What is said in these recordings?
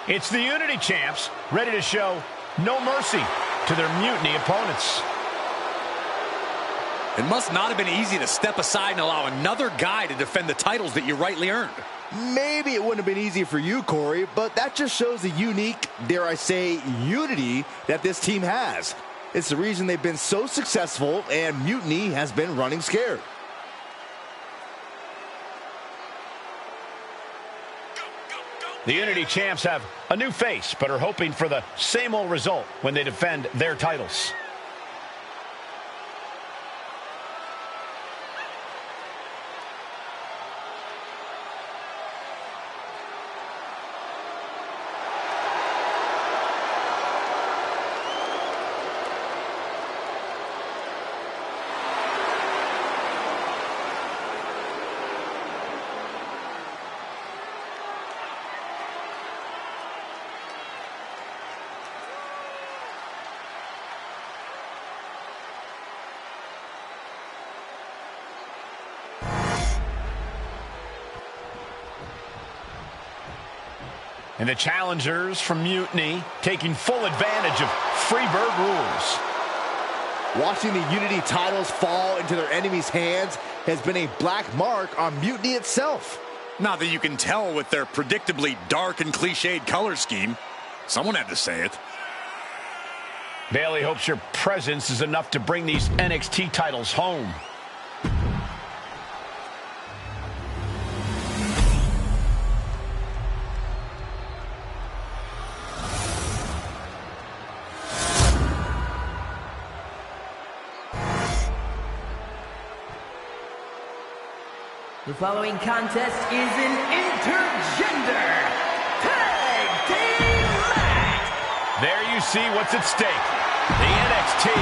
It's the Unity Champs, ready to show no mercy to their Mutiny opponents. It must not have been easy to step aside and allow another guy to defend the titles that you rightly earned. Maybe it wouldn't have been easy for you, Corey, but that just shows the unique, dare I say, unity that this team has. It's the reason they've been so successful, and Mutiny has been running scared. The Unity Champs have a new face, but are hoping for the same old result when they defend their titles. And the challengers from Mutiny taking full advantage of Freebird rules. Watching the Unity titles fall into their enemies' hands has been a black mark on Mutiny itself. Not that you can tell with their predictably dark and cliched color scheme. Someone had to say it. Bayley hopes your presence is enough to bring these NXT titles home. The following contest is an intergender tag team match. There you see what's at stake. The NXT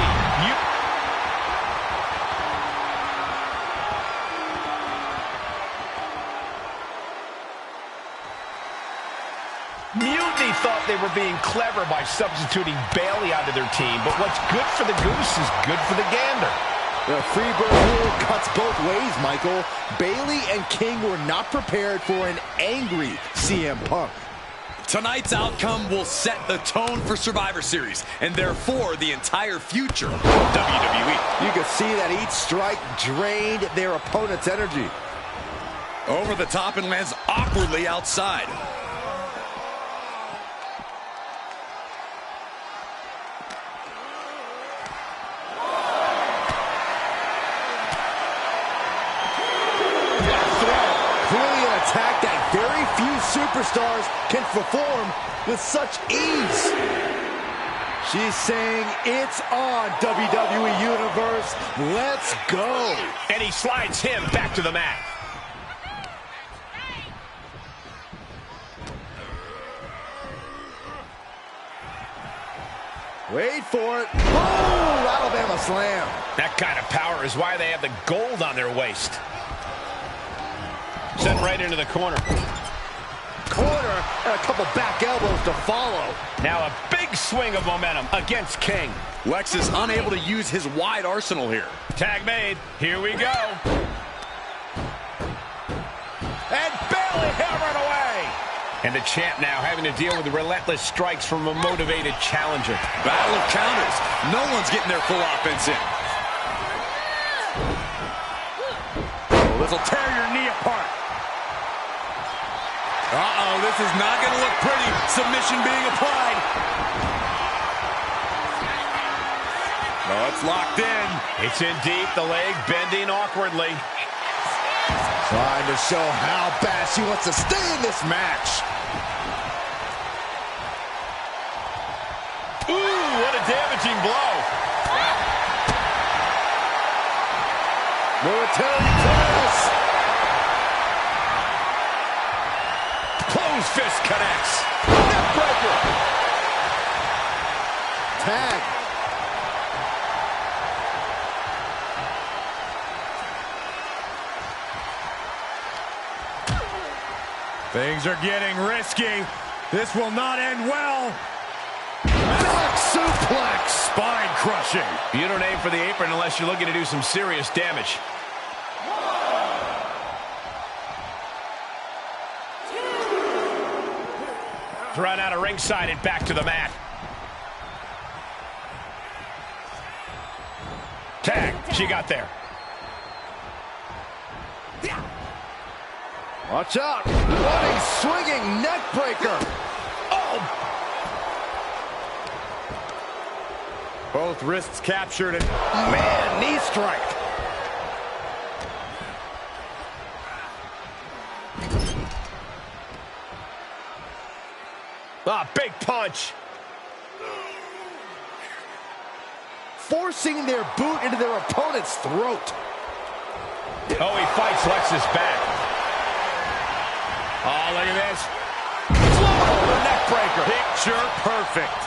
Mutiny thought they were being clever by substituting Bayley onto their team, but what's good for the goose is good for the gander. The Freebird rule cuts both ways, Michael. Bayley and King were not prepared for an angry CM Punk. Tonight's outcome will set the tone for Survivor Series, and therefore the entire future of WWE. You can see that each strike drained their opponent's energy. Over the top and lands awkwardly outside. Attack that very few superstars can perform with such ease. She's saying it's on, WWE Universe. Let's go. And he slides him back to the mat. Wait for it. Oh, Alabama slam. That kind of power is why they have the gold on their waist. Sent right into the corner. Corner and a couple back elbows to follow. Now a big swing of momentum against King. Lex is unable to use his wide arsenal here. Tag made. Here we go. And Bayley hammering away. And the champ now having to deal with the relentless strikes from a motivated challenger. Battle of counters. No one's getting their full offense in. Oh, this will tear your knee apart. Uh-oh, this is not going to look pretty. Submission being applied. No, it's locked in. It's in deep, the leg bending awkwardly. Trying to show how bad she wants to stay in this match. Ooh, what a damaging blow. Military press. Closed fist connects. Neckbreaker. Tag. Things are getting risky. This will not end well. Back suplex. Spine crushing. You don't aim for the apron unless you're looking to do some serious damage. Run out of ringside and back to the mat. Tag. She got there. Watch out. Running, swinging, neck breaker. Oh! Both wrists captured and Man, knee strike. Ah, big punch. Forcing their boot into their opponent's throat. Oh, he fights Lexus back. Oh, look at this. Float neck breaker. picture perfect.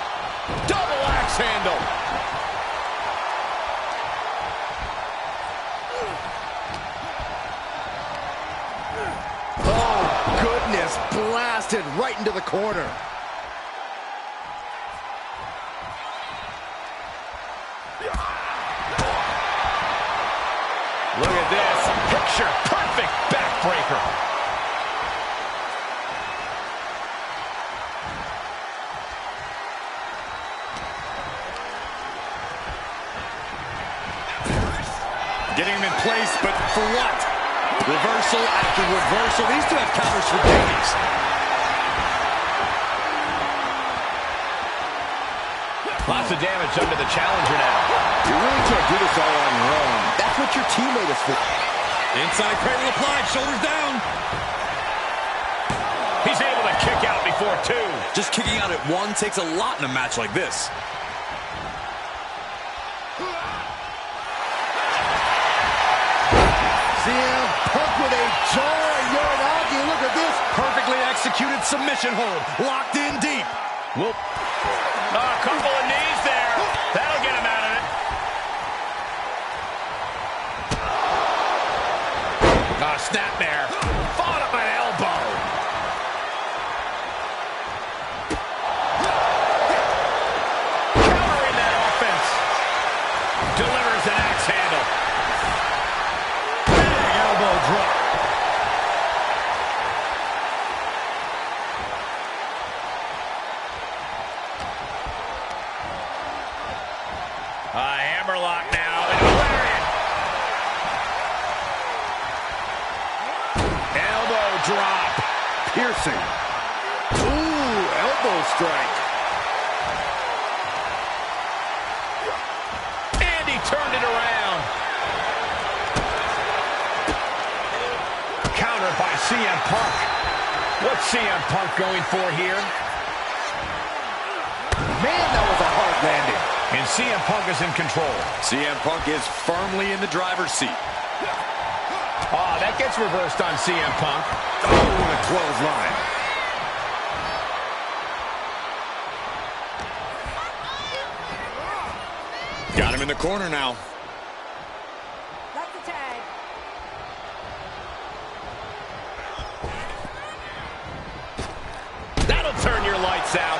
Double axe handle. Oh, goodness. Blasted right into the corner. Look at this. Picture perfect backbreaker. Getting him in place, but for what? Reversal after reversal. These two have counters for days. Lots of damage under the challenger now. You really can't do this all on your own. That's what your teammate is for. Inside cradle applied, shoulders down. He's able to kick out before two. Just kicking out at one takes a lot in a match like this. CM Punk with a jarring Uranagi. Look at this. Perfectly executed submission hold. Locked in deep. Whoop. Oh, a couple of knees there. That'll get him out of it. Oh, snapmare. Followed up by an elbow. Countering that offense. Delivers an axe handle. Big elbow drop. Hammerlock now. And a lariat. Elbow drop. Piercing. Ooh, elbow strike. And he turned it around. Counter by CM Punk. What's CM Punk going for here? Man, that was a hard landing. And CM Punk is in control. CM Punk is firmly in the driver's seat. Oh, that gets reversed on CM Punk. Oh, what a clothesline. Got him in the corner now. That's the tag. That'll turn your lights out.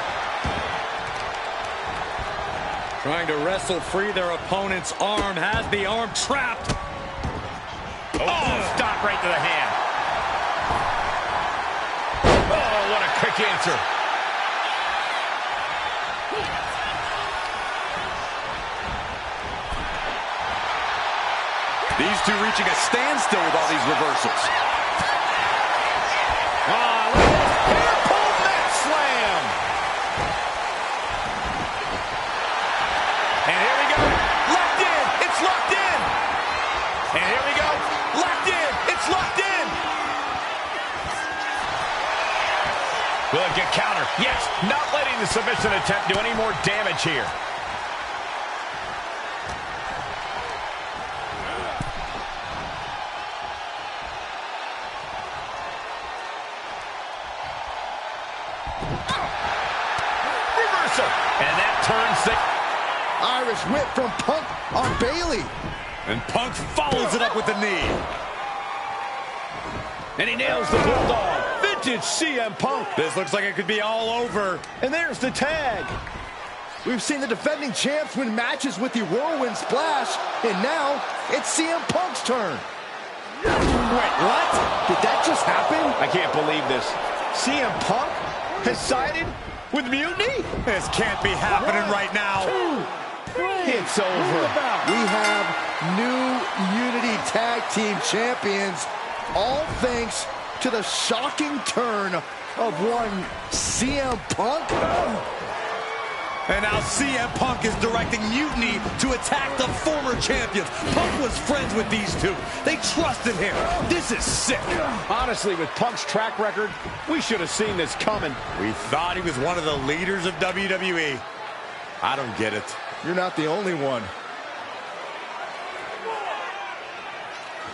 Trying to wrestle free their opponent's arm. Has the arm trapped. Oh, stop right to the hand. Oh, what a quick answer. These two reaching a standstill with all these reversals. Oh, look at this. Hair pull mat slam. And here we go. Locked in. It's locked in. And here we go. Locked in. It's locked in. Will it get countered? Yes. Not letting the submission attempt do any more damage here. Reversal. And that turns the... Irish whip from Punk on Bailey. And Punk follows it up with the knee. And he nails the bulldog. Vintage CM Punk. This looks like it could be all over. And there's the tag. We've seen the defending champs win matches with the whirlwind splash, and now it's CM Punk's turn. Wait, what? Did that just happen? I can't believe this. CM Punk has sided with Mutiny? This can't be happening right now. It's over. We have new Unity Tag Team Champions, all thanks to the shocking turn of one CM Punk. And now CM Punk is directing Mutiny to attack the former champions. Punk was friends with these two. They trusted him. This is sick. Honestly, with Punk's track record, we should have seen this coming. We thought he was one of the leaders of WWE. I don't get it. You're not the only one.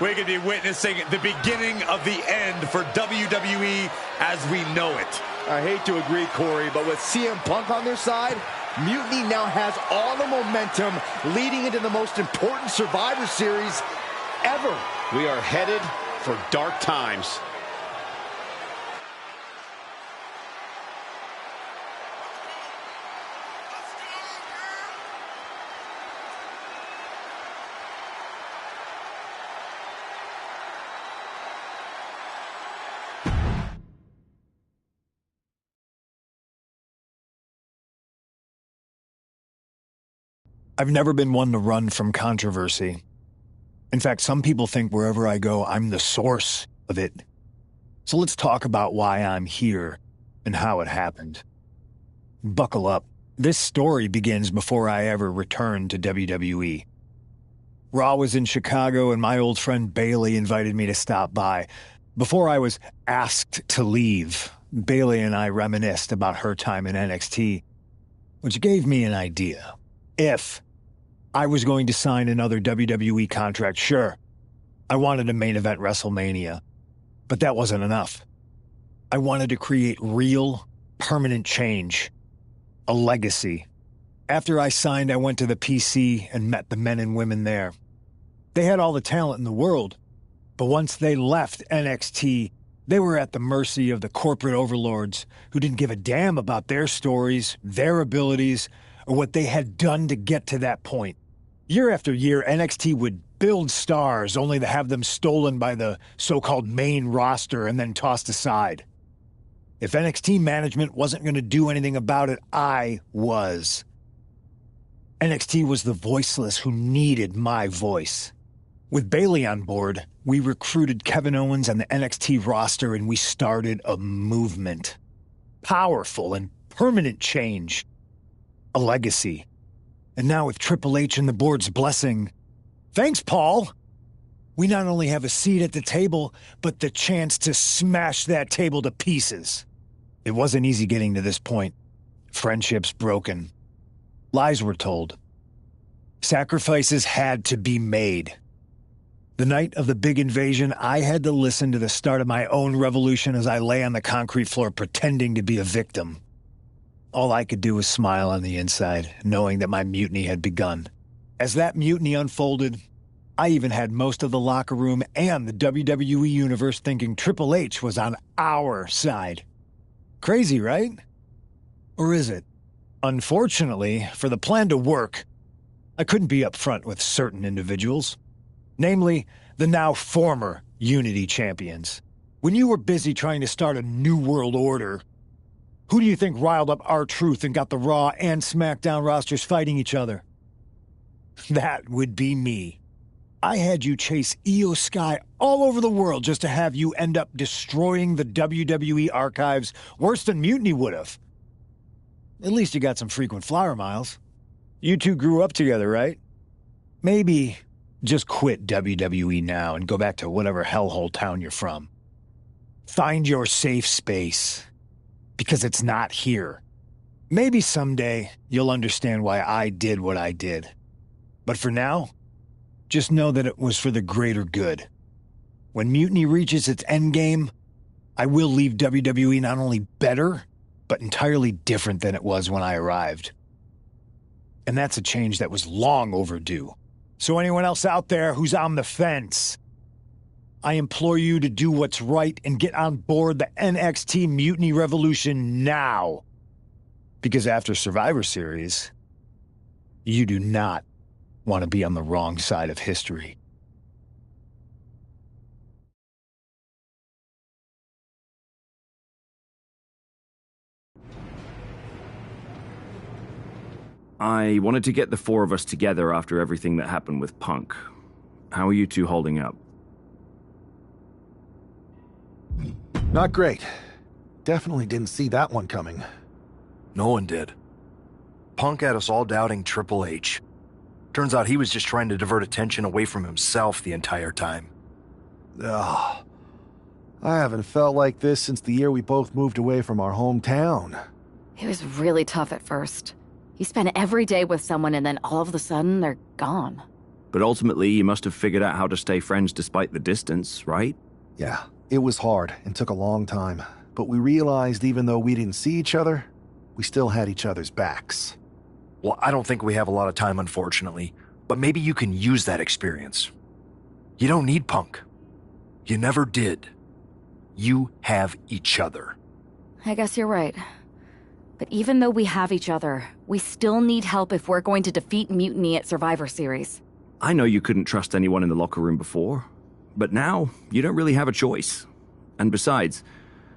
We could be witnessing the beginning of the end for WWE as we know it. I hate to agree, Corey, but with CM Punk on their side, Mutiny now has all the momentum leading into the most important Survivor Series ever. We are headed for dark times. I've never been one to run from controversy. In fact, some people think wherever I go, I'm the source of it. So let's talk about why I'm here and how it happened. Buckle up. This story begins before I ever returned to WWE. Raw was in Chicago and my old friend Bayley invited me to stop by. Before I was asked to leave, Bayley and I reminisced about her time in NXT, which gave me an idea. If I was going to sign another WWE contract, sure, I wanted a main event WrestleMania, but that wasn't enough. I wanted to create real, permanent change, a legacy. After I signed, I went to the PC and met the men and women there. They had all the talent in the world, but once they left NXT, they were at the mercy of the corporate overlords who didn't give a damn about their stories, their abilities, or what they had done to get to that point. Year after year, NXT would build stars only to have them stolen by the so-called main roster and then tossed aside. If NXT management wasn't going to do anything about it, I was. NXT was the voiceless who needed my voice. With Bayley on board, we recruited Kevin Owens and the NXT roster and we started a movement. Powerful and permanent change. A legacy. And now with Triple H and the board's blessing, thanks, Paul! We not only have a seat at the table, but the chance to smash that table to pieces. It wasn't easy getting to this point. Friendships broken. Lies were told. Sacrifices had to be made. The night of the big invasion, I had to listen to the start of my own revolution as I lay on the concrete floor pretending to be a victim. All I could do was smile on the inside, knowing that my mutiny had begun. As that mutiny unfolded, I even had most of the locker room and the WWE Universe thinking Triple H was on our side. Crazy, right? Or is it? Unfortunately, for the plan to work, I couldn't be upfront with certain individuals. Namely, the now former Unity champions. When you were busy trying to start a new world order, who do you think riled up R-Truth and got the Raw and SmackDown rosters fighting each other? That would be me. I had you chase Io Sky all over the world just to have you end up destroying the WWE archives worse than Mutiny would have. At least you got some frequent flyer miles. You two grew up together, right? Maybe just quit WWE now and go back to whatever hellhole town you're from. Find your safe space. Because it's not here. Maybe someday you'll understand why I did what I did. But for now, just know that it was for the greater good. When Mutiny reaches its endgame, I will leave WWE not only better, but entirely different than it was when I arrived. And that's a change that was long overdue. So anyone else out there who's on the fence, I implore you to do what's right and get on board the NXT Mutiny Revolution now. Because after Survivor Series, you do not want to be on the wrong side of history. I wanted to get the four of us together after everything that happened with Punk. How are you two holding up? Not great. Definitely didn't see that one coming. No one did. Punk had us all doubting Triple H. Turns out he was just trying to divert attention away from himself the entire time. Ugh. I haven't felt like this since the year we both moved away from our hometown. It was really tough at first. You spend every day with someone and then all of a sudden they're gone. But ultimately, you must have figured out how to stay friends despite the distance, right? Yeah, it was hard and took a long time. But we realized even though we didn't see each other, we still had each other's backs. Well, I don't think we have a lot of time, unfortunately. But maybe you can use that experience. You don't need Punk. You never did. You have each other. I guess you're right. But even though we have each other, we still need help if we're going to defeat Mutiny at Survivor Series. I know you couldn't trust anyone in the locker room before, but now you don't really have a choice. And besides,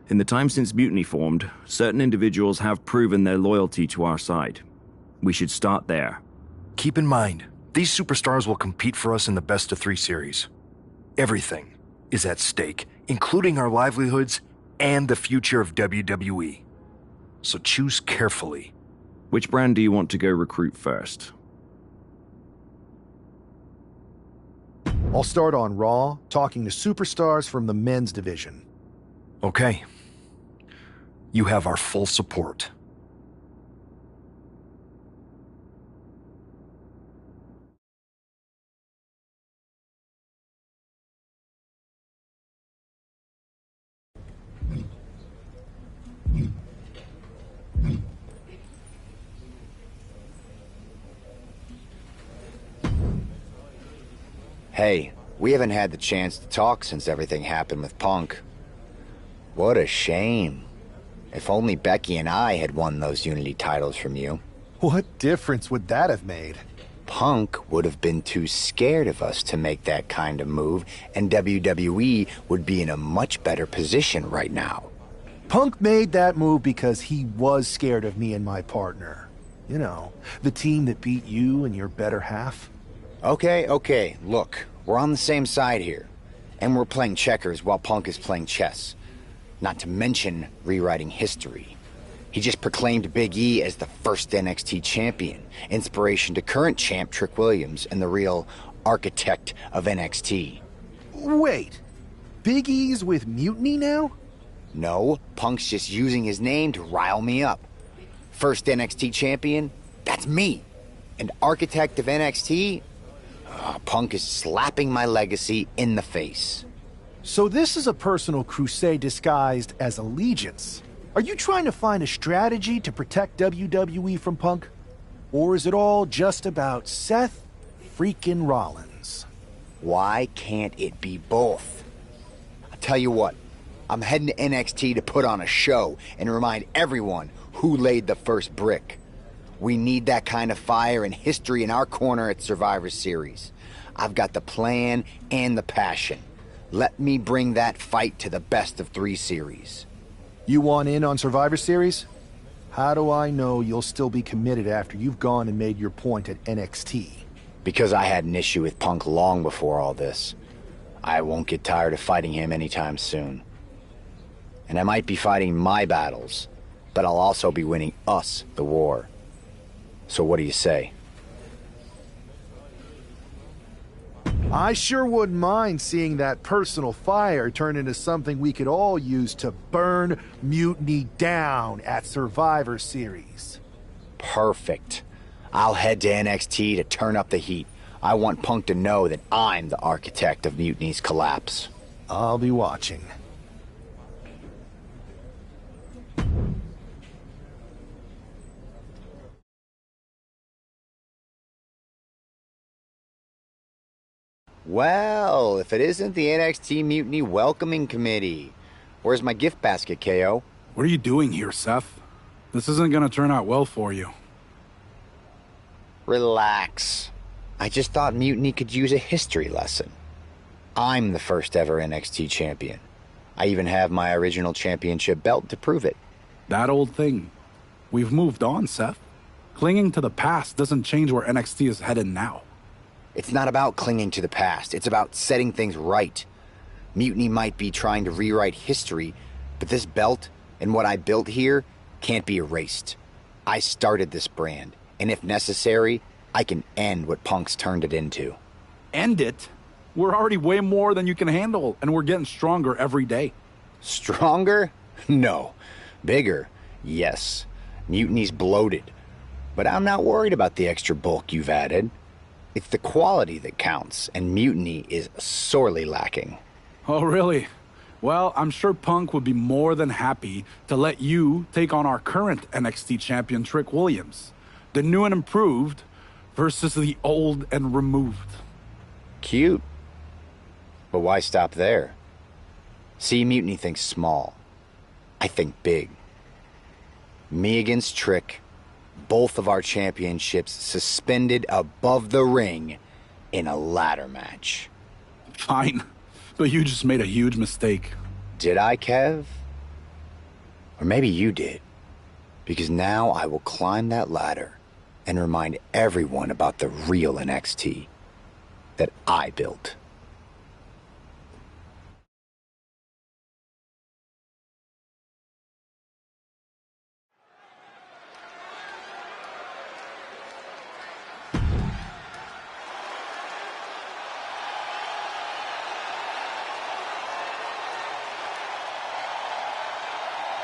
in the time since Mutiny formed, certain individuals have proven their loyalty to our side. We should start there. Keep in mind, these superstars will compete for us in the best-of-3 series. Everything is at stake, including our livelihoods and the future of WWE. So choose carefully. Which brand do you want to go recruit first? I'll start on Raw, talking to superstars from the men's division. Okay. You have our full support. Hey, we haven't had the chance to talk since everything happened with Punk. What a shame. If only Becky and I had won those Unity titles from you. What difference would that have made? Punk would have been too scared of us to make that kind of move, and WWE would be in a much better position right now. Punk made that move because he was scared of me and my partner. You know, the team that beat you and your better half. Okay, look, we're on the same side here. And we're playing checkers while Punk is playing chess. Not to mention rewriting history. He just proclaimed Big E as the first NXT champion, inspiration to current champ Trick Williams and the real architect of NXT. Wait, Big E's with Mutiny now? No, Punk's just using his name to rile me up. First NXT champion? That's me. And architect of NXT? Punk is slapping my legacy in the face. So this is a personal crusade disguised as allegiance. Are you trying to find a strategy to protect WWE from Punk? Or is it all just about Seth freaking Rollins? Why can't it be both? I'll tell you what, I'm heading to NXT to put on a show and remind everyone who laid the first brick. We need that kind of fire and history in our corner at Survivor Series. I've got the plan and the passion. Let me bring that fight to the best-of-3 series. You want in on Survivor Series? How do I know you'll still be committed after you've gone and made your point at NXT? Because I had an issue with Punk long before all this. I won't get tired of fighting him anytime soon. And I might be fighting my battles, but I'll also be winning us the war. So what do you say? I sure wouldn't mind seeing that personal fire turn into something we could all use to burn Mutiny down at Survivor Series. Perfect. I'll head to NXT to turn up the heat. I want Punk to know that I'm the architect of Mutiny's collapse. I'll be watching. Well, if it isn't the NXT Mutiny Welcoming Committee. Where's my gift basket, KO? What are you doing here, Seth? This isn't gonna turn out well for you. Relax. I just thought Mutiny could use a history lesson. I'm the first ever NXT champion. I even have my original championship belt to prove it. That old thing. We've moved on, Seth. Clinging to the past doesn't change where NXT is headed now. It's not about clinging to the past. It's about setting things right. Mutiny might be trying to rewrite history, but this belt and what I built here can't be erased. I started this brand, and if necessary, I can end what Punk's turned it into. End it? We're already way more than you can handle, and we're getting stronger every day. Stronger? No. Bigger? Yes. Mutiny's bloated. But I'm not worried about the extra bulk you've added. It's the quality that counts, and Mutiny is sorely lacking. Oh, really? Well, I'm sure Punk would be more than happy to let you take on our current NXT champion, Trick Williams. The new and improved versus the old and removed. Cute. But why stop there? See, Mutiny thinks small. I think big. Me against Trick, both of our championships suspended above the ring in a ladder match. Fine, but you just made a huge mistake. Did I, Kev? Or maybe you did. Because now I will climb that ladder and remind everyone about the real NXT that I built.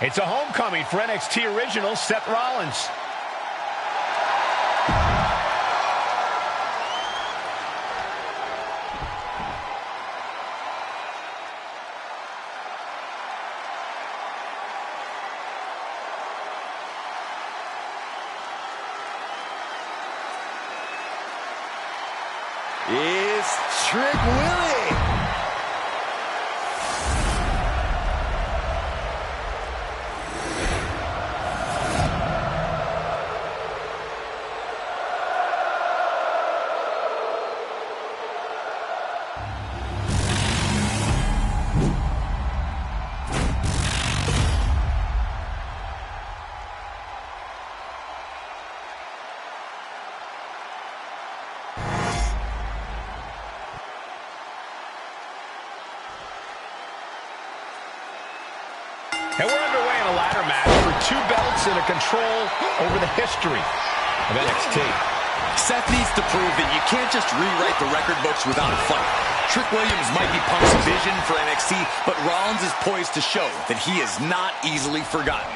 It's a homecoming for NXT original Seth Rollins. It's Trick Willie. And we're underway in a ladder match for 2 belts and a control over the history of NXT. Seth needs to prove that you can't just rewrite the record books without a fight. Trick Williams might be Punk's vision for NXT, but Rollins is poised to show that he is not easily forgotten.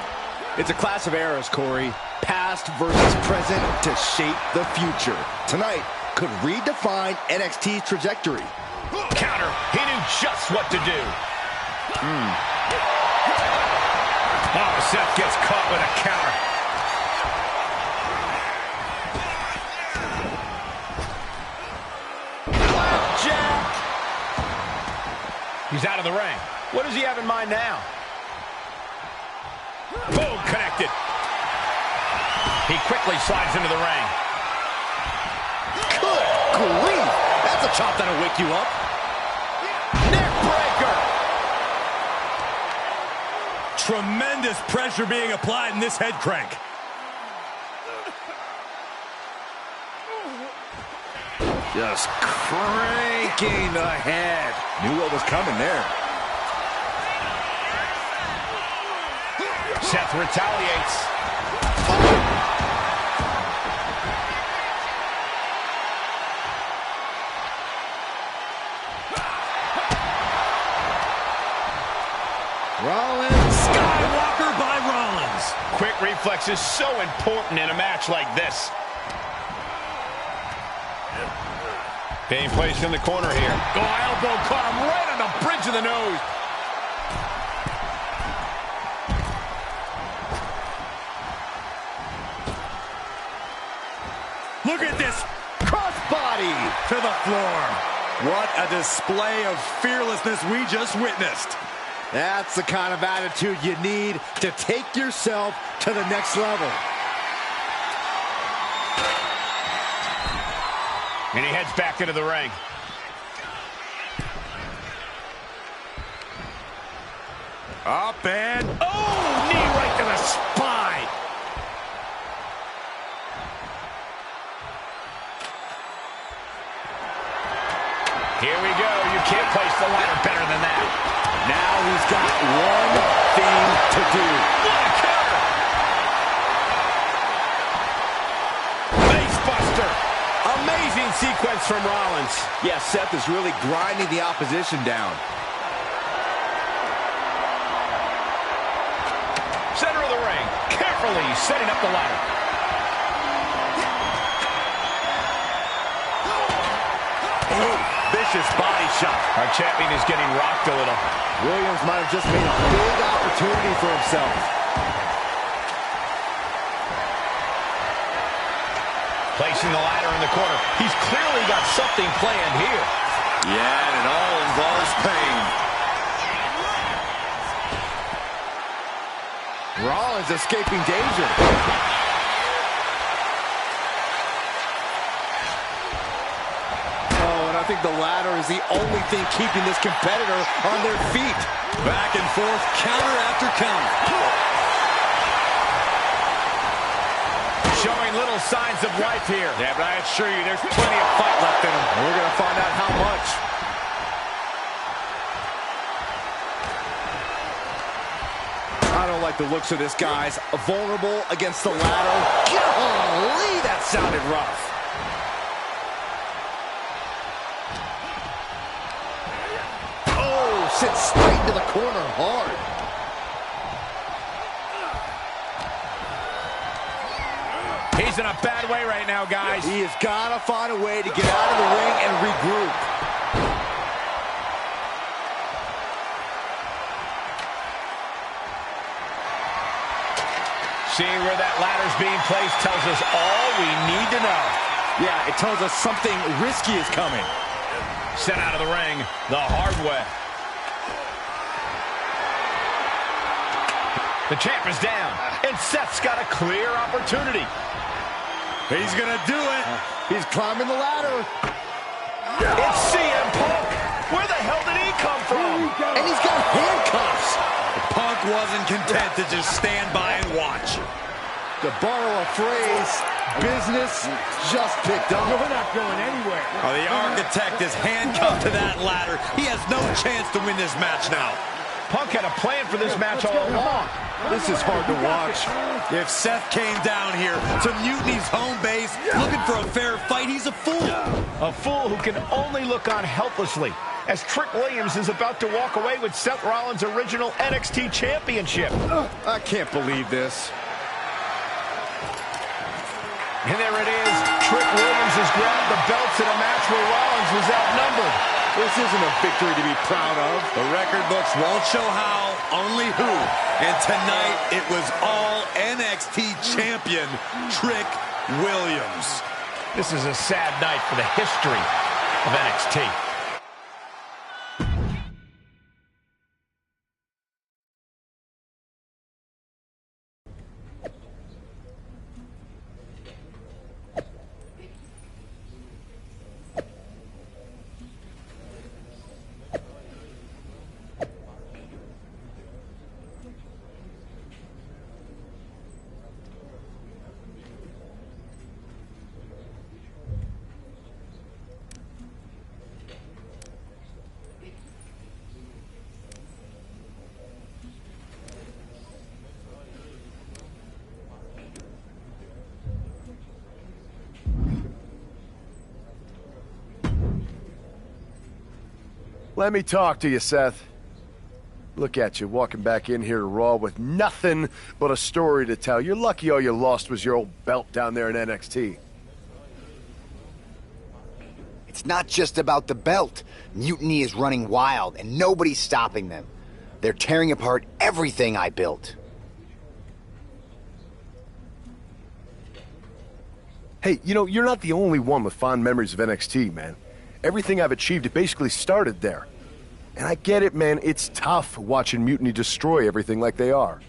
It's a clash of eras, Corey. Past versus present to shape the future. Tonight could redefine NXT's trajectory. Counter. He knew just what to do. Oh, Seth gets caught with a counter. Flapjack! He's out of the ring. What does he have in mind now? Boom, connected. He quickly slides into the ring. Good grief! That's a chop that'll wake you up. Neck breaker! Tremendous pressure being applied in this head crank. Just cranking the head. Knew what was coming there. Seth retaliates. Rollins. Skywalker by Rollins. Quick reflexes so important in a match like this. Being placed in the corner here. Oh, elbow caught him right on the bridge of the nose. Look at this. Crossbody To the floor. What a display of fearlessness we just witnessed. That's the kind of attitude you need to take yourself to the next level. And he heads back into the ring. Up and... oh, knee right to the spine. the ladder better than that. Now he's got one thing to do. What a counter! Face buster! Amazing sequence from Rollins. Yeah, Seth is really grinding the opposition down. Center of the ring, carefully setting up the ladder. Ooh, vicious body shot. Our champion is getting rocked a little. Williams might have just made a big opportunity for himself. Placing the ladder in the corner. He's clearly got something planned here. Yeah, and it all involves pain. Rollins escaping danger. Oh, and I think the ladder is the only thing keeping this competitor on their feet. Back and forth, counter after counter. Showing little signs of life here. Yeah, but I assure you, there's plenty of fight left in him. We're going to find out how much. I don't like the looks of this, guys. Vulnerable against the ladder. Golly, that sounded rough. Oh, sits straight into the corner hard. He's in a bad way right now, guys. He has got to find a way to get out of the ring and regroup. Seeing where that ladder's being placed tells us all we need to know. Yeah, it tells us something risky is coming. Sent out of the ring the hard way. The champ is down, and Seth's got a clear opportunity. He's gonna do it. He's climbing the ladder. It's CM Punk. Where the hell did he come from? And he's got handcuffs. Punk wasn't content to just stand by and watch. To borrow a phrase, business just picked up. We're not going anywhere. Oh, the architect is handcuffed to that ladder. He has no chance to win this match now. Punk had a plan for this match all along. This is hard to watch. If Seth came down here to Mutiny's home base looking for a fair fight, he's a fool. A fool who can only look on helplessly as Trick Williams is about to walk away with Seth Rollins' original NXT Championship. I can't believe this. And there it is. Trick Williams has grabbed the belts in a match where Rollins was outnumbered. This isn't a victory to be proud of. The record books won't show how, only who. And tonight, it was all NXT champion Trick Williams. This is a sad night for the history of NXT. Let me talk to you, Seth. Look at you, walking back in here to Raw with nothing but a story to tell. You're lucky all you lost was your old belt down there in NXT. It's not just about the belt. Mutiny is running wild, and nobody's stopping them. They're tearing apart everything I built. Hey, you know, you're not the only one with fond memories of NXT, man. Everything I've achieved, it basically started there. And I get it, man, it's tough watching Mutiny destroy everything like they are.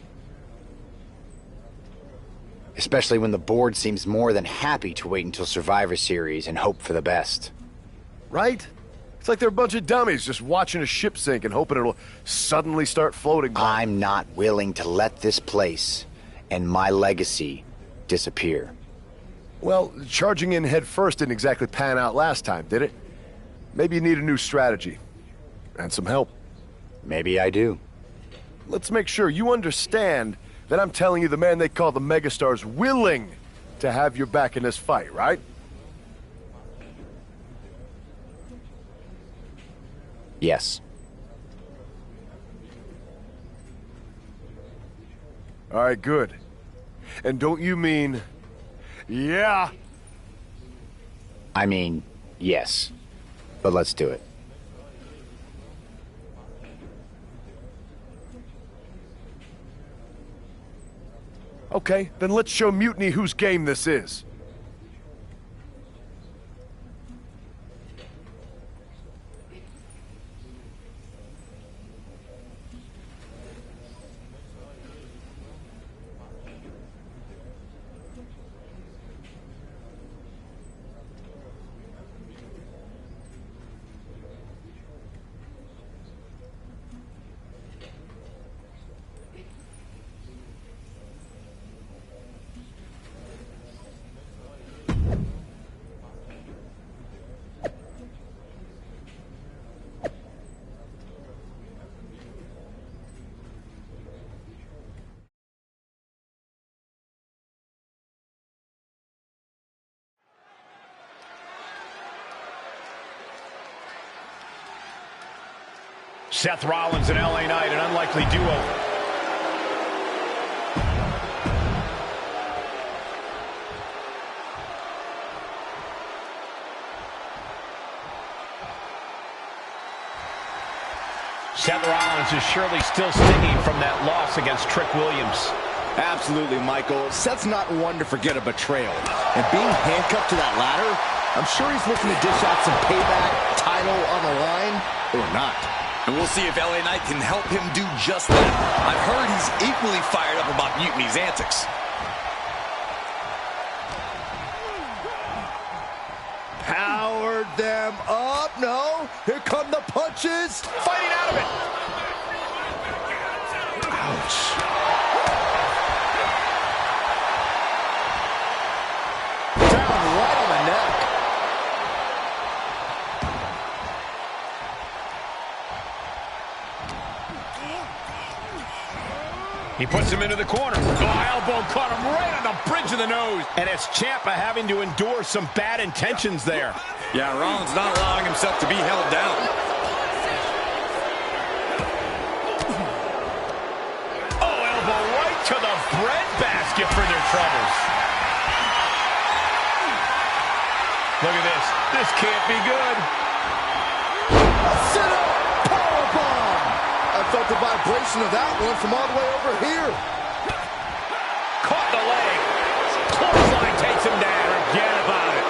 Especially when the board seems more than happy to wait until Survivor Series and hope for the best. Right? It's like they're a bunch of dummies just watching a ship sink and hoping it'll suddenly start floating by. I'm not willing to let this place and my legacy disappear. Well, charging in head first didn't exactly pan out last time, did it? Maybe you need a new strategy. And some help. Maybe I do. Let's make sure you understand that I'm telling you the man they call the megastar's willing to have your back in this fight, right? Yes. All right, good. And don't you mean, yeah? I mean, yes. But let's do it. Okay, then let's show Mutiny whose game this is. Seth Rollins and LA Knight, an unlikely duo. Seth Rollins is surely still stinging from that loss against Trick Williams. Absolutely, Michael. Seth's not one to forget a betrayal. And being handcuffed to that ladder, I'm sure he's looking to dish out some payback, title on the line, or not. And we'll see if LA Knight can help him do just that. I've heard he's equally fired up about Mutiny's antics. Powered them up. No, here come the punches. Fighting out of it. Ouch. Down right on the neck. He puts him into the corner. Oh, elbow caught him right on the bridge of the nose. And it's Ciampa having to endure some bad intentions there. Yeah, Rollins not allowing himself to be held down. Oh, elbow right to the breadbasket for their troubles. Look at this. This can't be good. Sit-up powerbomb. I felt the vibration of that one from all the way over here. Caught the leg. Clothesline takes him down. Forget about it.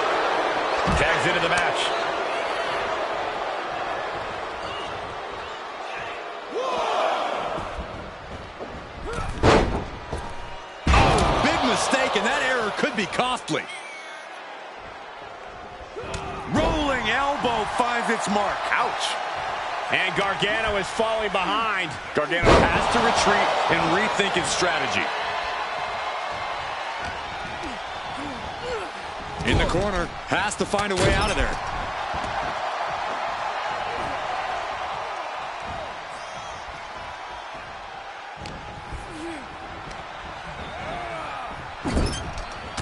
Tags into the match. Oh, big mistake, and that error could be costly. Rolling elbow finds its mark. Ouch. And Gargano is falling behind. Gargano has to retreat and rethink his strategy. In the corner, has to find a way out of there.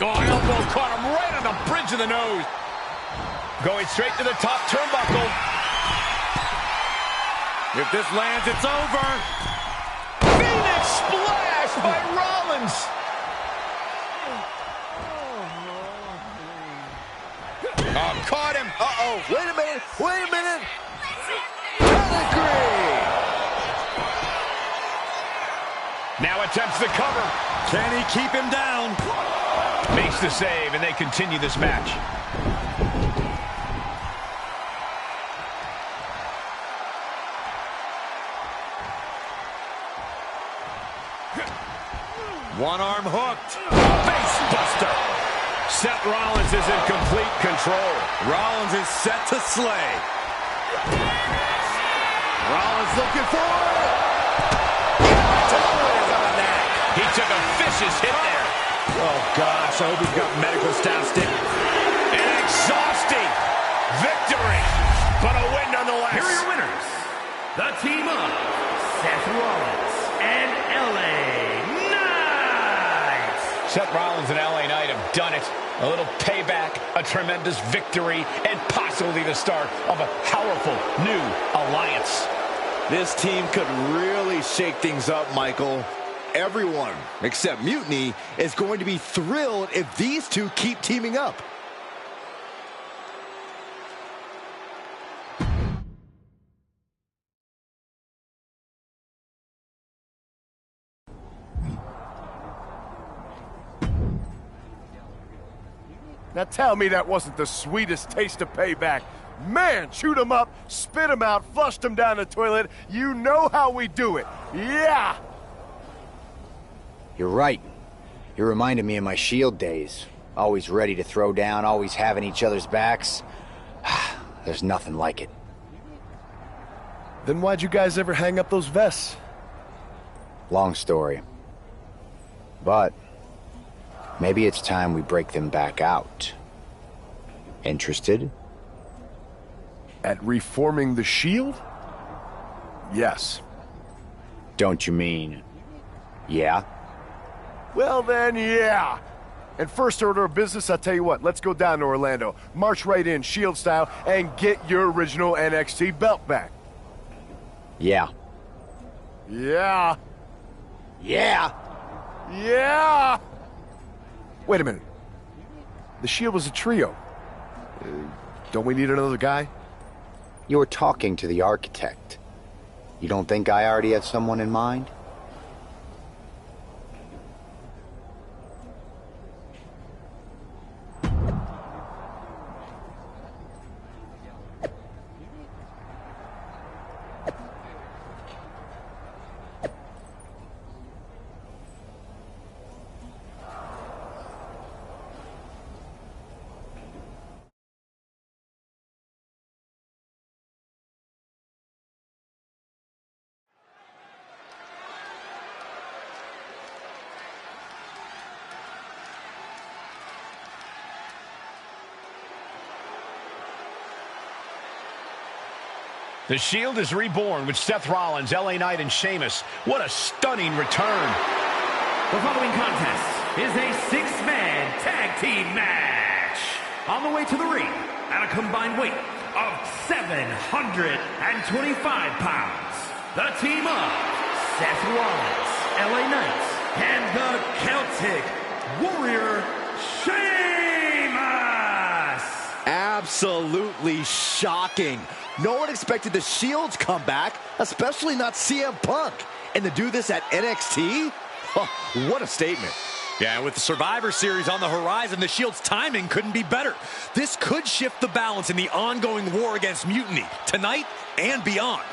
Oh, elbow caught him right on the bridge of the nose. Going straight to the top turnbuckle. If this lands, it's over. Phoenix splash by Rollins. Oh, caught him. Uh-oh. Wait a minute. Wait a minute. Pedigree. Now attempts the cover. Can he keep him down? Makes the save, and they continue this match. One arm hooked. Face buster. Seth Rollins is in complete control. Rollins is set to slay. Rollins looking for it. He took a vicious hit there. Oh, gosh, I hope he's got medical staff stick. An exhausting victory, but a win nonetheless. Here are your winners. the team of Seth Rollins and LA Knight. Seth Rollins and LA Knight have done it. A little payback, a tremendous victory, and possibly the start of a powerful new alliance. This team could really shake things up, Michael. Everyone, except Mutiny, is going to be thrilled if these two keep teaming up. Now tell me that wasn't the sweetest taste of payback. Man, chewed them up, spit them out, flushed them down the toilet. You know how we do it. Yeah! You're right. You reminded me of my Shield days. Always ready to throw down, always having each other's backs. There's nothing like it. Then why'd you guys ever hang up those vests? Long story. But maybe it's time we break them back out. Interested? At reforming the Shield? Yes. Don't you mean, yeah? Well then, yeah. And first order of business, I'll tell you what, let's go down to Orlando, march right in, Shield style, and get your original NXT belt back. Yeah. Yeah. Yeah. Yeah! Wait a minute. The Shield was a trio. Don't we need another guy? You're talking to the architect. You don't think I already have someone in mind? The Shield is reborn with Seth Rollins, LA Knight, and Sheamus. What a stunning return. The following contest is a six-man tag team match. On the way to the ring, at a combined weight of 725 pounds, the team of Seth Rollins, LA Knight, and the Celtic Warrior, Sheamus. Absolutely shocking. No one expected the Shield's comeback, especially not CM Punk. And to do this at NXT? What a statement. Yeah, and with the Survivor Series on the horizon, the Shield's timing couldn't be better. This could shift the balance in the ongoing war against Mutiny, tonight and beyond.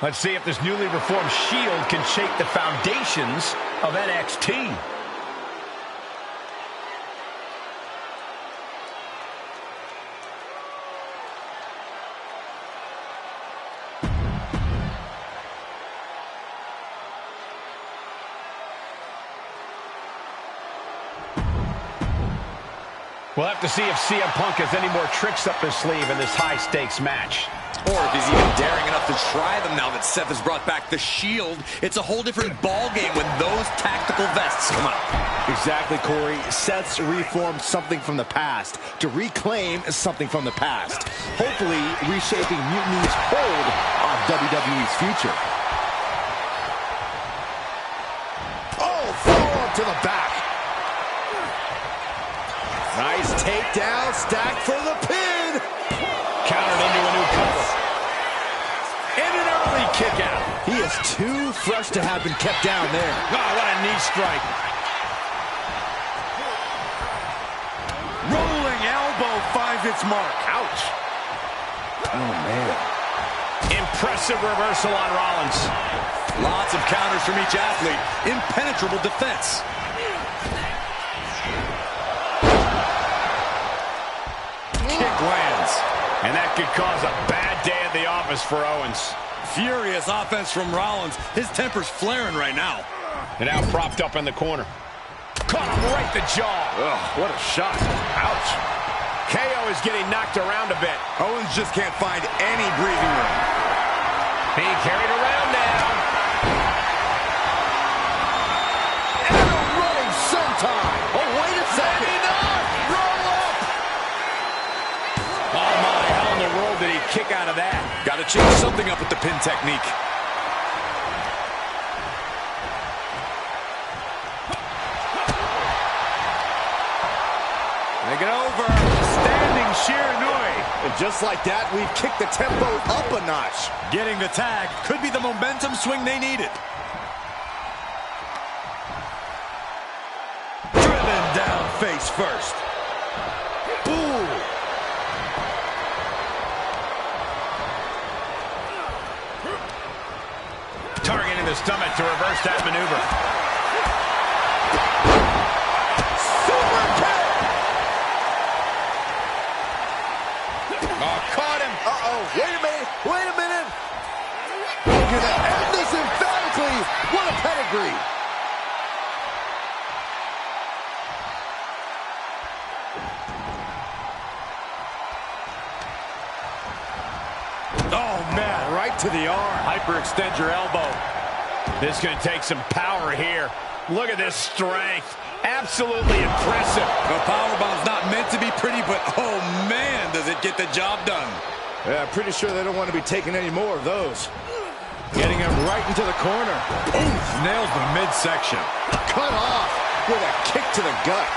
Let's see if this newly reformed Shield can shake the foundations of NXT. We'll have to see if CM Punk has any more tricks up his sleeve in this high-stakes match. Or if he's even daring enough to try them now that Seth has brought back the Shield. It's a whole different ballgame when those tactical vests come out. Exactly, Corey. Seth's reformed something from the past to reclaim something from the past. Hopefully, reshaping Mutiny's hold on WWE's future. Oh, forearm to the back. Nice takedown, stacked for the pin. Countered into a new cover. And an early kick out. He is too fresh to have been kept down there. Oh, what a knee strike. Rolling elbow finds its mark. Ouch. Oh, man. Impressive reversal on Rollins. Lots of counters from each athlete. Impenetrable defense. Rollins. And that could cause a bad day at the office for Owens. Furious offense from Rollins. His temper's flaring right now. And now propped up in the corner. Caught him right in the jaw. Ugh, what a shot. Ouch. KO is getting knocked around a bit. Owens just can't find any breathing room. Being carried around now. And a running sometime. Oh, wait a second. Roll up. Oh, my. How in the world did he kick out of that? Got to change something up with the pin technique. Make it over. Standing Shiranui. And just like that, we've kicked the tempo up a notch. Getting the tag could be the momentum swing they needed. Driven down face first. Ooh. Targeting the stomach to reverse that maneuver. Super kick. Oh, caught him. Uh-oh. Wait a minute. Wait a minute. We're going to end this emphatically. What a pedigree. Oh, man, right to the arm. Hyperextend your elbow. This is going to take some power here. Look at this strength. Absolutely impressive. The powerbomb's not meant to be pretty, but oh, man, does it get the job done. Yeah, pretty sure they don't want to be taking any more of those. Getting him right into the corner. Oof, nails the midsection. Cut off with a kick to the gut.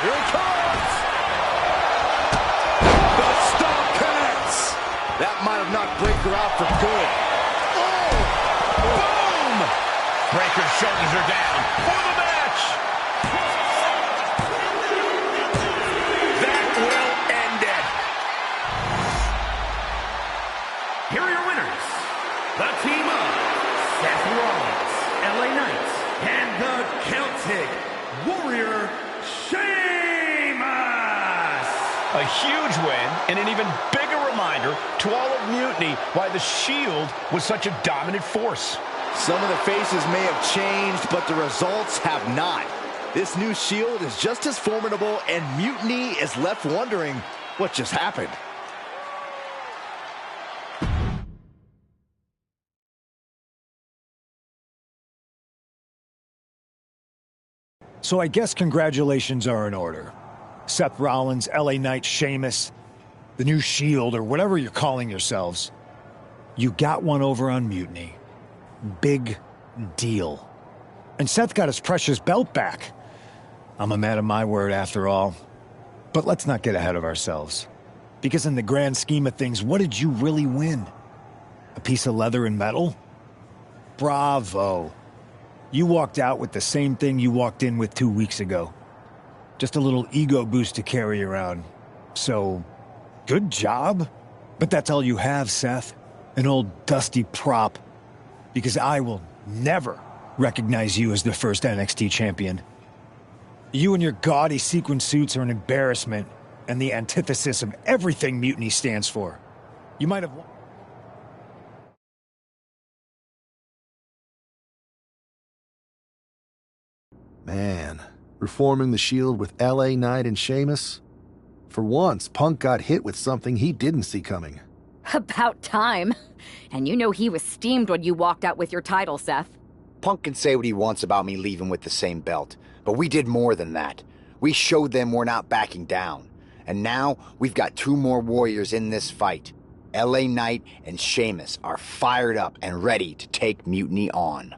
Here he comes. The stomp connects. That might have knocked Breaker out for good. Oh! Boom! Breaker's shoulders are down for the match. That will end it. Here are your winners. The team of Seth Rollins, LA Knight, and the Celtic Warrior, Sheamus. A huge win and an even bigger reminder to all of Mutiny why the Shield was such a dominant force. Some of the faces may have changed, but the results have not. This new Shield is just as formidable, and Mutiny is left wondering what just happened. So I guess congratulations are in order. Seth Rollins, LA Knight, Sheamus, the new Shield, or whatever you're calling yourselves. You got one over on Mutiny. Big deal. And Seth got his precious belt back. I'm a man of my word after all. But let's not get ahead of ourselves. Because in the grand scheme of things, what did you really win? A piece of leather and metal? Bravo. You walked out with the same thing you walked in with 2 weeks ago. Just a little ego boost to carry around. So, good job. But that's all you have, Seth. An old dusty prop. Because I will never recognize you as the first NXT champion. You and your gaudy sequin suits are an embarrassment and the antithesis of everything Mutiny stands for. You might have... Man, reforming the Shield with LA Knight and Sheamus? For once, Punk got hit with something he didn't see coming. About time. And you know he was steamed when you walked out with your title, Seth. Punk can say what he wants about me leaving with the same belt, but we did more than that. We showed them we're not backing down. And now, we've got 2 more warriors in this fight. LA Knight and Sheamus are fired up and ready to take Mutiny on.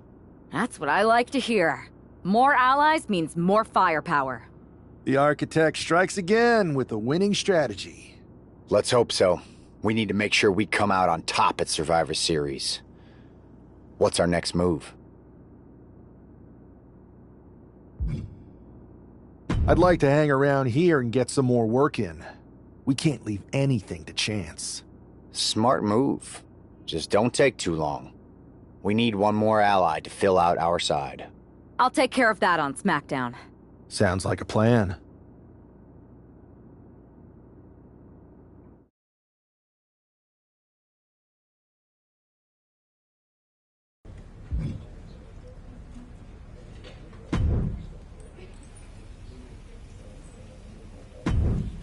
That's what I like to hear. More allies means more firepower. The architect strikes again with a winning strategy. Let's hope so. We need to make sure we come out on top at Survivor Series. What's our next move? I'd like to hang around here and get some more work in. We can't leave anything to chance. Smart move. Just don't take too long. We need one more ally to fill out our side. I'll take care of that on SmackDown. Sounds like a plan.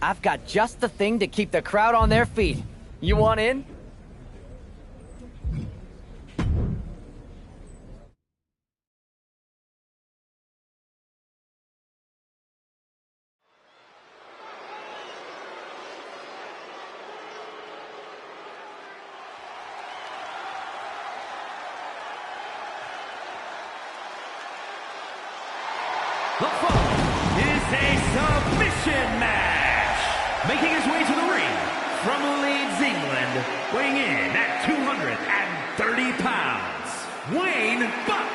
I've got just the thing to keep the crowd on their feet. You want in? The following is a submission match. Making his way to the ring from Leeds, England, weighing in at 230 pounds, Wayne Buck.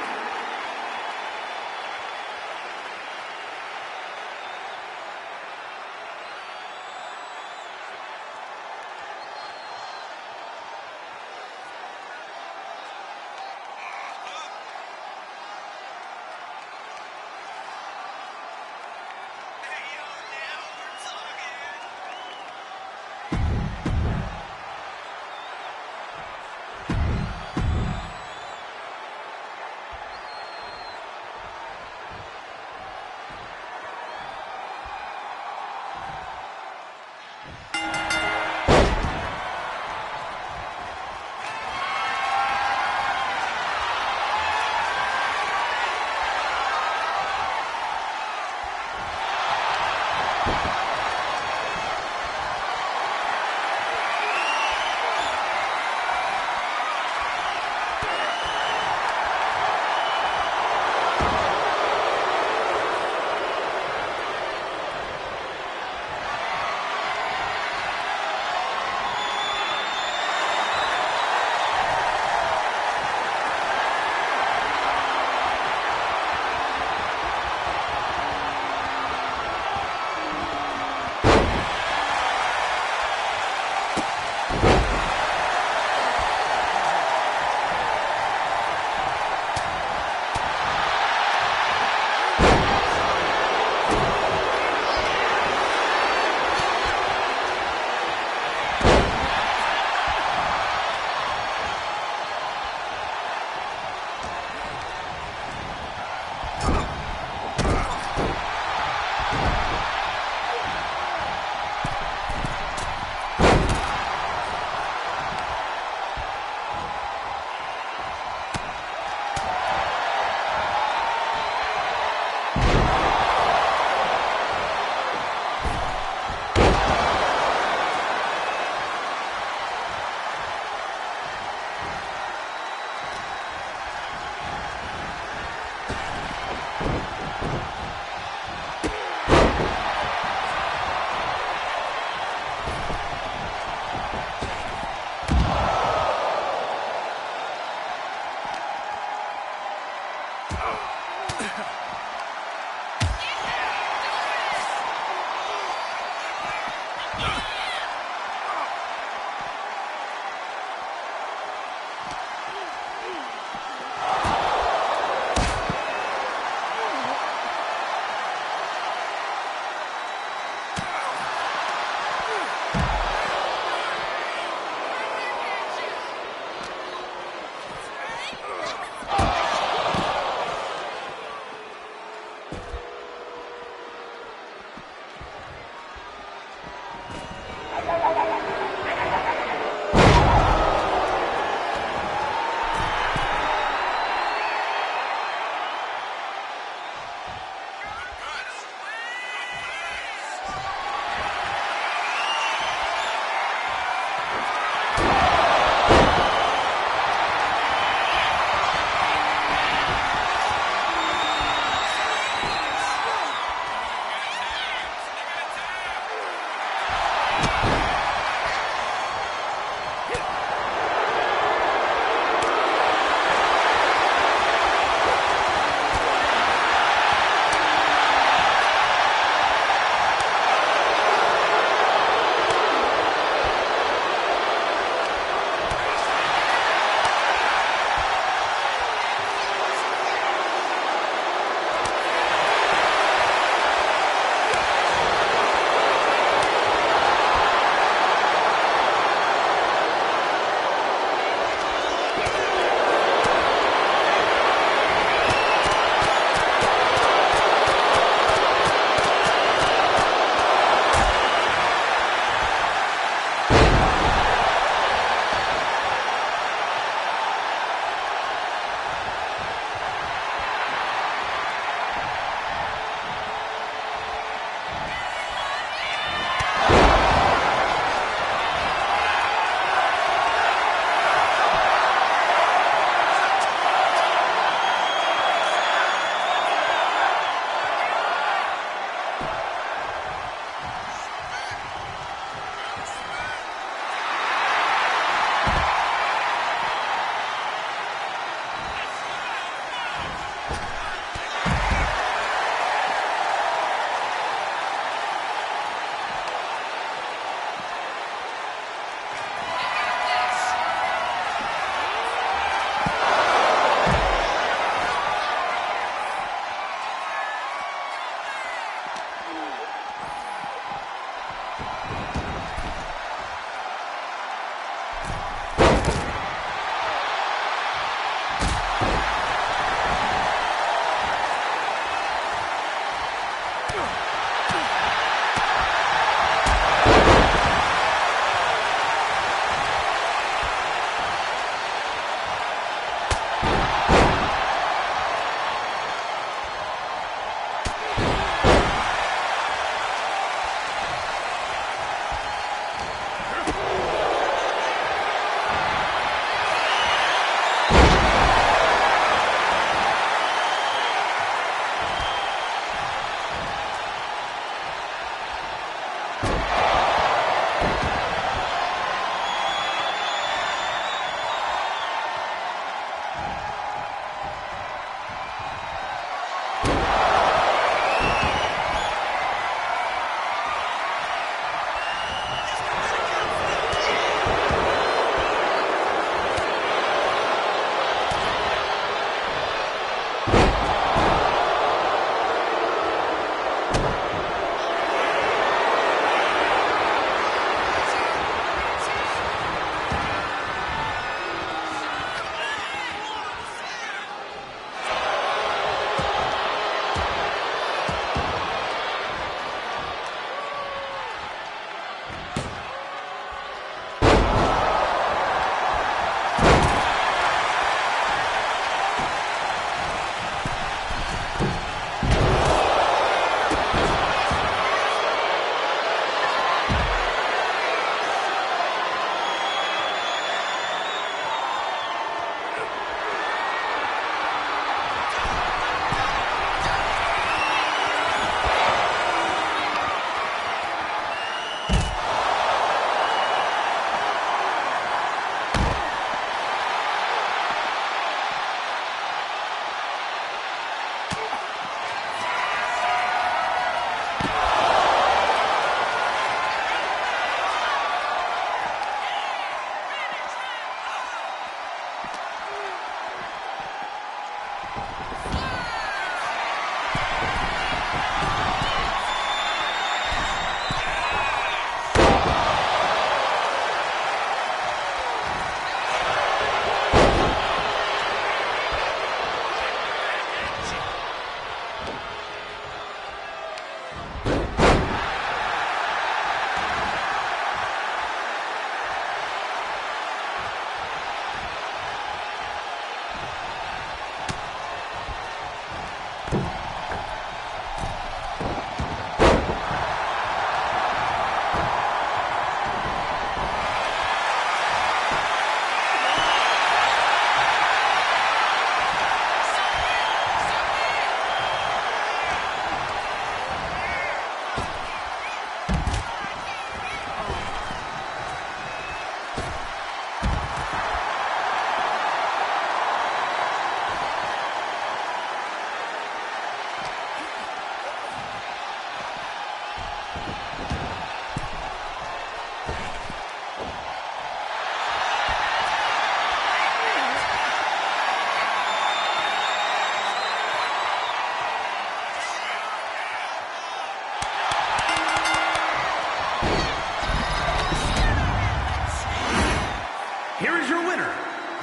here is your winner,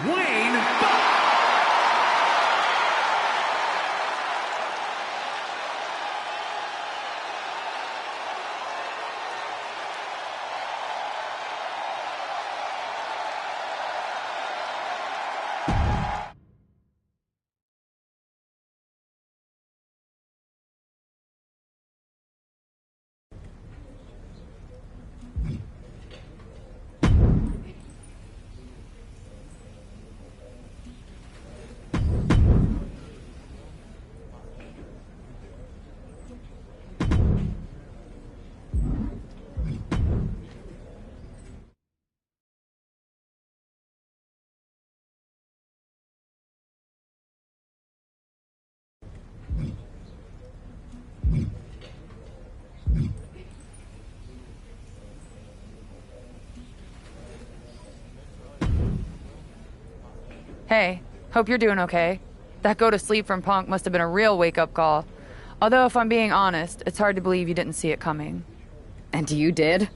Wayne Buck. Hey, hope you're doing okay. That go to sleep from Punk must have been a real wake-up call. Although, if I'm being honest, it's hard to believe you didn't see it coming. And you did?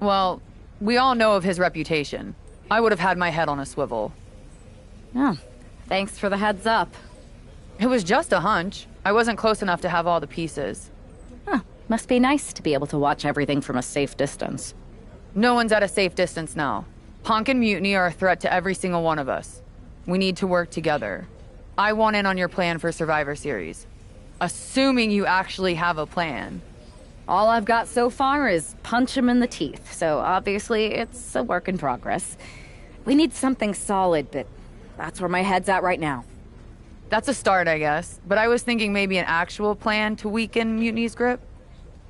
Well, we all know of his reputation. I would have had my head on a swivel. Oh, thanks for the heads up. It was just a hunch. I wasn't close enough to have all the pieces. Huh, must be nice to be able to watch everything from a safe distance. No one's at a safe distance now. Punk and Mutiny are a threat to every single one of us. We need to work together. I want in on your plan for Survivor Series. Assuming you actually have a plan. All I've got so far is punch him in the teeth, so obviously it's a work in progress. We need something solid, but that's where my head's at right now. That's a start, I guess. But I was thinking maybe an actual plan to weaken Mutiny's grip.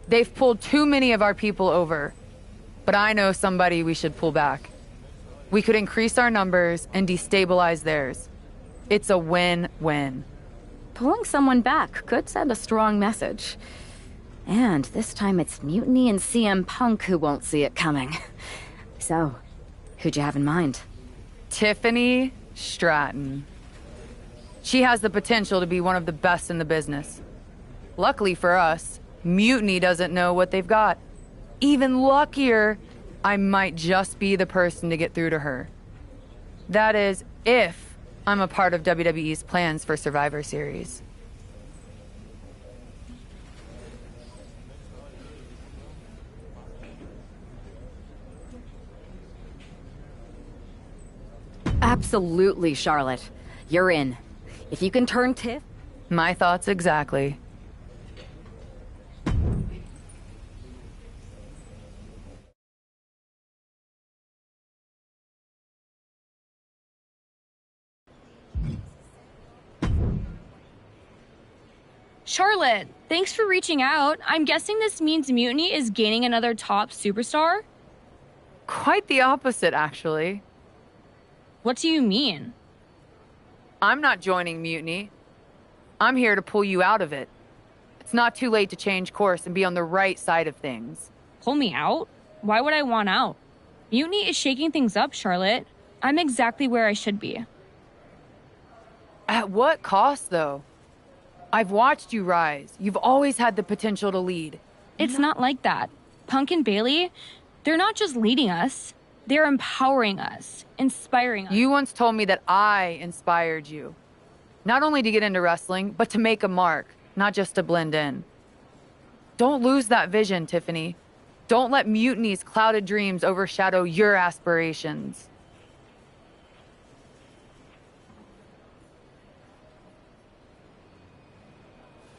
They've pulled too many of our people over. But I know somebody we should pull back. We could increase our numbers and destabilize theirs. It's a win-win. Pulling someone back could send a strong message. And this time it's Mutiny and CM Punk who won't see it coming. So, who'd you have in mind? Tiffany Stratton. She has the potential to be one of the best in the business. Luckily for us, Mutiny doesn't know what they've got. Even luckier, I might just be the person to get through to her. That is, if I'm a part of WWE's plans for Survivor Series. Absolutely, Charlotte. You're in. If you can turn Tiff... My thoughts exactly. Charlotte, thanks for reaching out. I'm guessing this means Mutiny is gaining another top superstar? Quite the opposite, actually. What do you mean? I'm not joining Mutiny. I'm here to pull you out of it. It's not too late to change course and be on the right side of things. Pull me out? Why would I want out? Mutiny is shaking things up, Charlotte. I'm exactly where I should be. At what cost, though? I've watched you rise. You've always had the potential to lead. It's not like that. Punk and Bailey, they're not just leading us. They're empowering us, inspiring us. You once told me that I inspired you. Not only to get into wrestling, but to make a mark, not just to blend in. Don't lose that vision, Tiffany. Don't let Mutiny's clouded dreams overshadow your aspirations.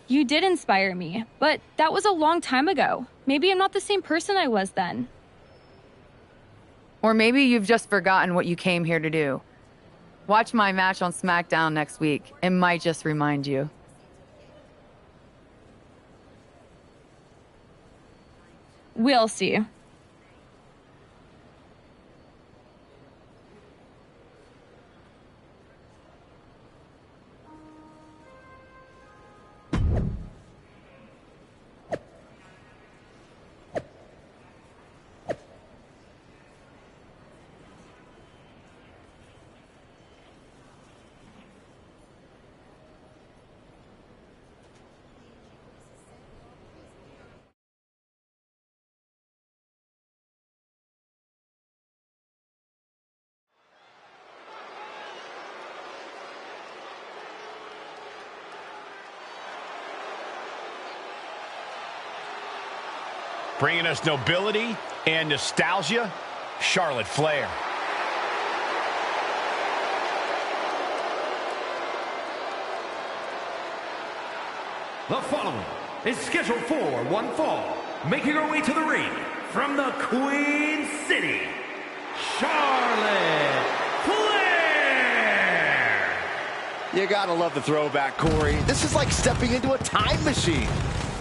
You did inspire me, but that was a long time ago. Maybe I'm not the same person I was then. Or maybe you've just forgotten what you came here to do. Watch my match on SmackDown next week. It might just remind you. We'll see. Bringing us nobility and nostalgia, Charlotte Flair. The following is scheduled for one fall, making her way to the ring from the Queen City, Charlotte Flair! You gotta love the throwback, Corey. This is like stepping into a time machine.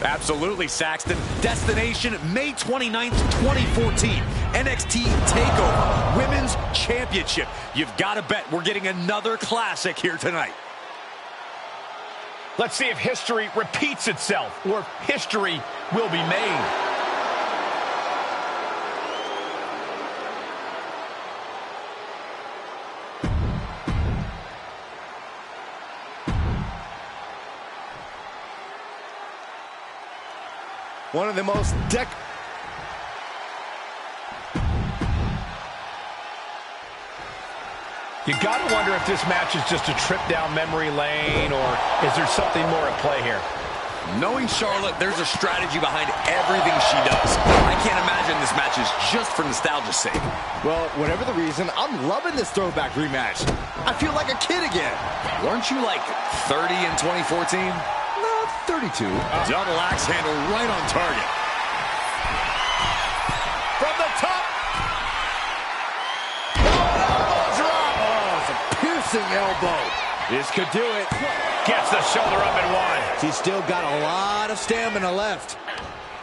Absolutely, Saxton. Destination, May 29th, 2014. NXT TakeOver, Women's Championship. You've got to bet we're getting another classic here tonight. Let's see if history repeats itself, or if history will be made. One of the most You gotta wonder if this match is just a trip down memory lane, or is there something more at play here? Knowing Charlotte, there's a strategy behind everything she does. I can't imagine this match is just for nostalgia's sake. Well, whatever the reason, I'm loving this throwback rematch. I feel like a kid again. Weren't you like 30 in 2014? No, 32. Double axe handle right on target. From the top. Elbow. This could do it. Gets the shoulder up and one. She's still got a lot of stamina left.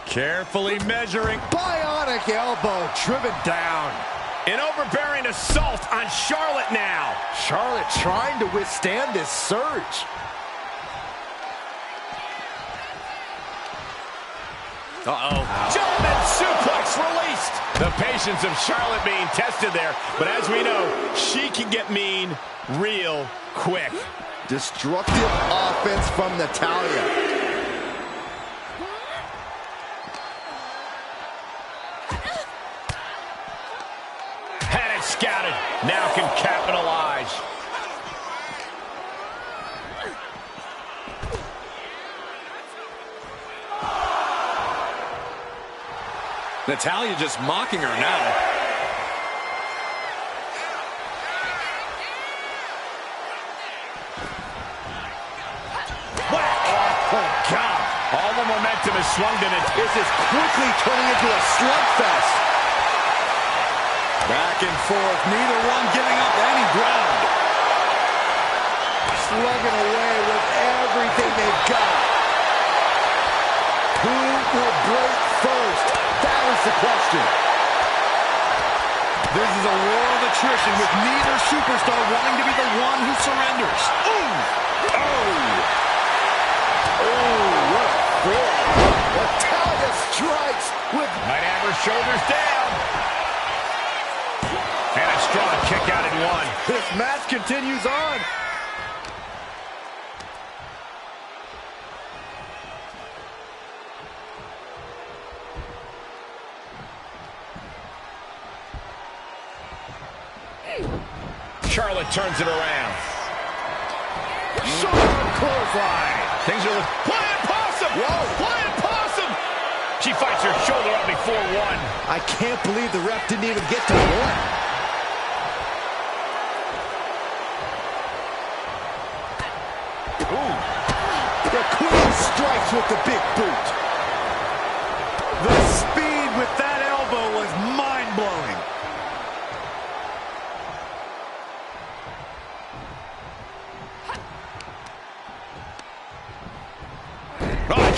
Carefully measuring. Bionic elbow driven down. An overbearing assault on Charlotte now. Charlotte trying to withstand this surge. Uh-oh. German suplex released. The patience of Charlotte being tested there. But as we know, she can get mean real quick. Destructive offense from Natalya. Had it scouted. Now can capitalize. Natalya just mocking her now. All the momentum is swung to it. This is quickly turning into a slugfest. Back and forth, neither one giving up any ground. Slugging away with everything they've got. Who will break first? That is the question. This is a war of attrition with neither superstar wanting to be the one who surrenders. Ooh! Oh! Oh, what a throw. Natalya strikes with... Might have her shoulders down. And a strong kick out at one. This match continues on. Charlotte turns it around. Charlotte clothesline. Things are looking... Flying possum! Whoa! Flying possum! She fights her shoulder up before one. I can't believe the ref didn't even get to one. Ooh. The Queen strikes with the big boot. The speed with that elbow was mind-blowing.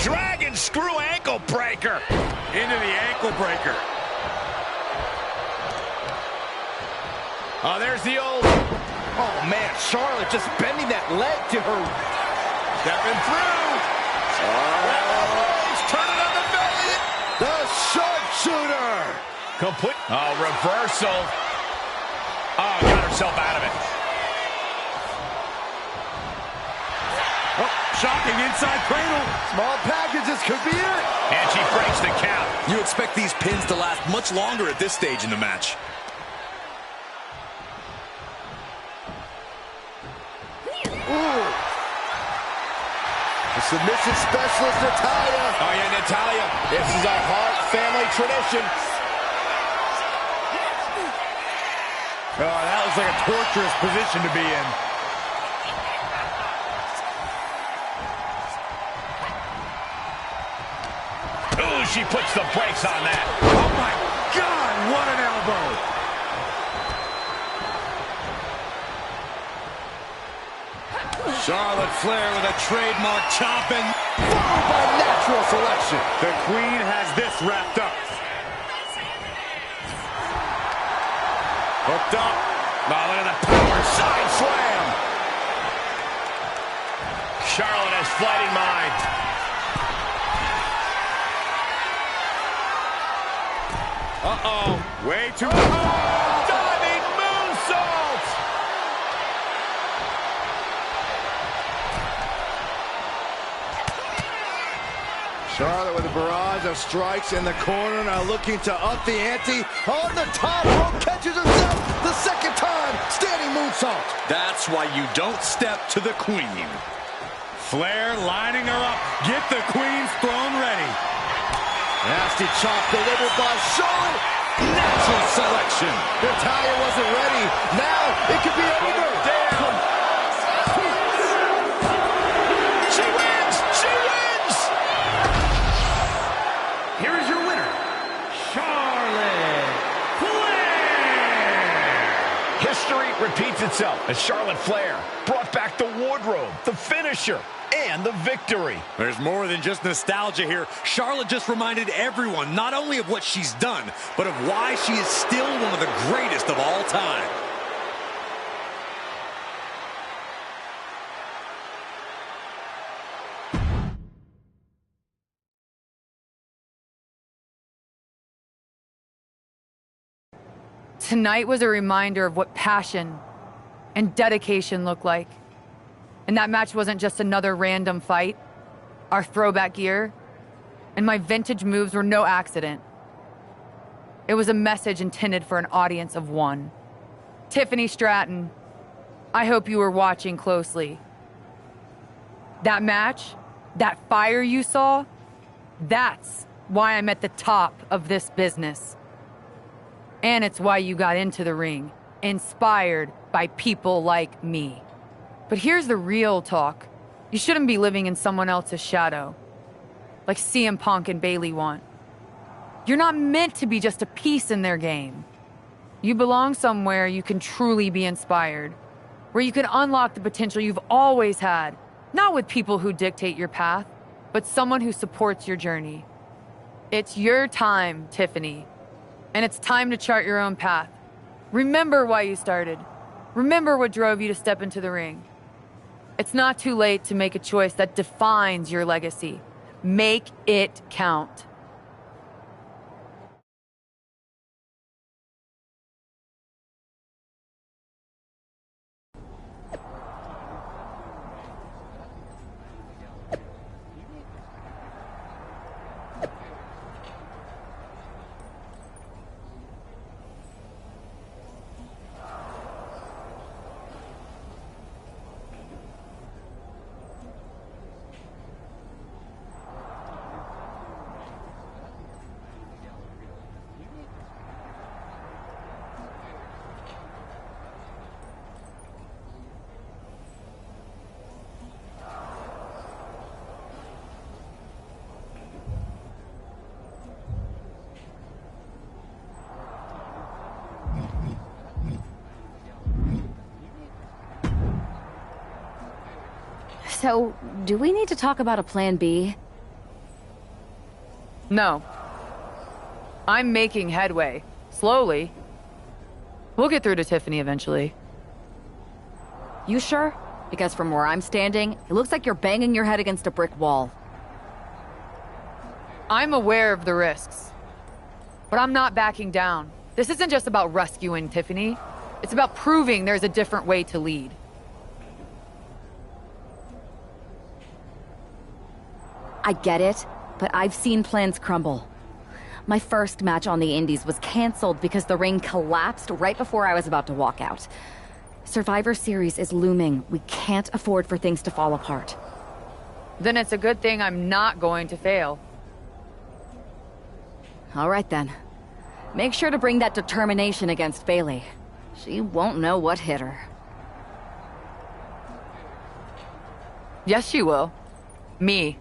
Dragon screw ankle breaker. Into the ankle breaker. Oh, there's the old... Oh, man, Charlotte just bending that leg to her. Stepping through. He's turning on the belly. The sharpshooter. Complete. Oh, reversal. Oh, got herself out of it. Oh, shocking inside cradle. Small packages could be it. And she breaks the count. You expect these pins to last much longer at this stage in the match. Ooh. The Submission specialist Natalya. Oh, yeah, Natalya. This is a Hart family tradition. Oh, that looks like a torturous position to be in. Ooh, she puts the brakes on that. Oh, my God, what an elbow. Charlotte Flair with a trademark chopping. Followed by natural selection. The Queen has this wrapped up. Hooked up. Oh, look at the power side slam. Charlotte has fighting mind. Uh-oh. Way too... Oh, diving moonsault. Charlotte with a barrage of strikes in the corner, now looking to up the ante. On the top rope, catches herself the second time. Standing moonsault. That's why you don't step to the Queen. Flair lining her up. Get the Queen's throne ready. Nasty chop delivered by Charlotte. Natural selection. Natalya wasn't ready. Now it could be over. Down. She wins. She wins. Here is your winner, Charlotte Flair. History repeats itself as Charlotte Flair brought back the wardrobe, the finisher, and the victory. There's more than just nostalgia here. Charlotte just reminded everyone not only of what she's done, but of why she is still one of the greatest of all time. Tonight was a reminder of what passion and dedication look like. And that match wasn't just another random fight. Our throwback gear and my vintage moves were no accident. It was a message intended for an audience of one. Tiffany Stratton, I hope you were watching closely. That match, that fire you saw, that's why I'm at the top of this business. And it's why you got into the ring, inspired by people like me. But here's the real talk. You shouldn't be living in someone else's shadow, like CM Punk and Bayley want. You're not meant to be just a piece in their game. You belong somewhere you can truly be inspired, where you can unlock the potential you've always had, not with people who dictate your path, but someone who supports your journey. It's your time, Tiffany, and it's time to chart your own path. Remember why you started. Remember what drove you to step into the ring. It's not too late to make a choice that defines your legacy. Make it count. So, do we need to talk about a plan B? No. I'm making headway. Slowly. We'll get through to Tiffany eventually. You sure? Because from where I'm standing, it looks like you're banging your head against a brick wall. I'm aware of the risks. But I'm not backing down. This isn't just about rescuing Tiffany. It's about proving there's a different way to lead. I get it, but I've seen plans crumble. My first match on the Indies was canceled because the ring collapsed right before I was about to walk out. Survivor Series is looming. We can't afford for things to fall apart. Then it's a good thing I'm not going to fail. All right, then. Make sure to bring that determination against Bailey. She won't know what hit her. Yes, she will. Me.